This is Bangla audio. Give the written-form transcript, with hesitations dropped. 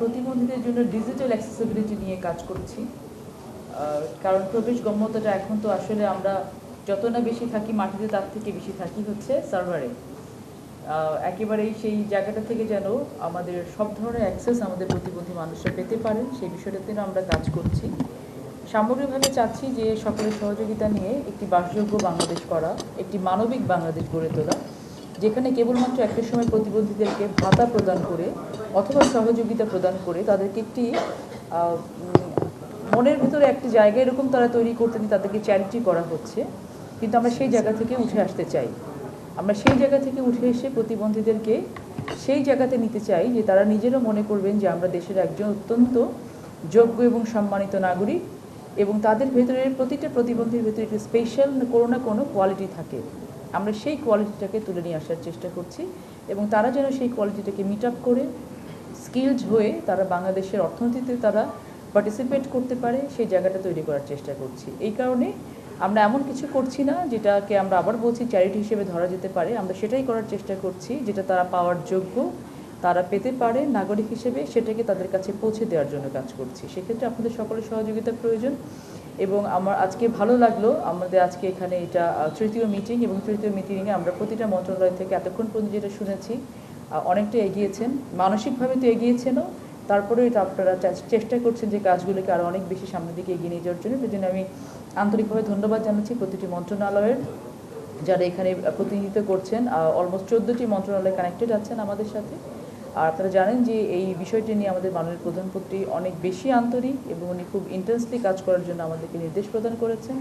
প্রতিবন্ধীদের জন্য ডিজিটাল অ্যাক্সেসিবিলিটি নিয়ে কাজ করছি। কারণ প্রবেশগম্যতাটা এখন তো আসলে আমরা যত না বেশি থাকি মাটিতে, তার থেকে বেশি থাকি হচ্ছে সার্ভারে। একেবারেই সেই জায়গাটা থেকে যেন আমাদের সব ধরনের অ্যাক্সেস আমাদের প্রতিবন্ধী মানুষরা পেতে পারেন, সেই বিষয়টাতে আমরা কাজ করছি। সামগ্রিকভাবে চাচ্ছি যে সকলের সহযোগিতা নিয়ে একটি বাসযোগ্য বাংলাদেশ করা, একটি মানবিক বাংলাদেশ গড়ে তোলা, যেখানে কেবলমাত্র একটা সময় প্রতিবন্ধীদেরকে ভাতা প্রদান করে অথবা সহযোগিতা প্রদান করে তাদেরকে একটি মনের ভিতরে একটি জায়গা এরকম তারা তৈরি করতে দিয়ে তাদেরকে চ্যারিটি করা হচ্ছে, কিন্তু আমরা সেই জায়গা থেকে উঠে আসতে চাই। আমরা সেই জায়গা থেকে উঠে এসে প্রতিবন্ধীদেরকে সেই জায়গাতে নিতে চাই যে তারা নিজেরা মনে করবেন যে আমরা দেশের একজন অত্যন্ত যোগ্য এবং সম্মানিত নাগরিক, এবং তাদের ভেতরে প্রতিটা প্রতিবন্ধীর ভেতরে একটি স্পেশাল কোনো না কোনো কোয়ালিটি থাকে। আমরা সেই কোয়ালিটিটাকে তুলে নিয়ে আসার চেষ্টা করছি, এবং তারা যেন সেই কোয়ালিটিটাকে মিট আপ করে স্কিলড হয়ে তারা বাংলাদেশের অর্থনীতিতে তারা পার্টিসিপেট করতে পারে, সেই জায়গাটা তৈরি করার চেষ্টা করছি। এই কারণে আমরা এমন কিছু করছি না যেটাকে আমরা আবার বলছি চ্যারিটি হিসেবে ধরা যেতে পারে। আমরা সেটাই করার চেষ্টা করছি যেটা তারা পাওয়ার যোগ্য, তারা পেতে পারে নাগরিক হিসেবে, সেটাকে তাদের কাছে পৌঁছে দেওয়ার জন্য কাজ করছি। সেক্ষেত্রে আপনাদের সকলের সহযোগিতা প্রয়োজন। এবং আমার আজকে ভালো লাগলো, আমাদের আজকে এখানে এটা তৃতীয় মিটিং, এবং তৃতীয় মিটিংয়ে আমরা প্রতিটা মন্ত্রণালয় থেকে এতক্ষণ পর্যন্ত যেটা শুনেছি অনেকটা এগিয়েছেন, মানসিকভাবে তো এগিয়েছেনও, তারপরেও এটা আপনারা চেষ্টা করছেন যে কাজগুলোকে আরও অনেক বেশি সামনের দিকে এগিয়ে নিয়ে যাওয়ার জন্য। সেই জন্য আমি আন্তরিকভাবে ধন্যবাদ জানাচ্ছি প্রতিটি মন্ত্রণালয়ের যারা এখানে প্রতিনিধিত্ব করছেন। অলমোস্ট 14টি মন্ত্রণালয় কানেক্টেড আছেন আমাদের সাথে। আর আপনারা জানেন যে এই বিষয়টি নিয়ে আমাদের মাননীয় প্রধানমন্ত্রী অনেক বেশি আন্তরিক, এবং উনি খুব ইন্টেন্সলি কাজ করার জন্য আমাদেরকে নির্দেশ প্রদান করেছেন।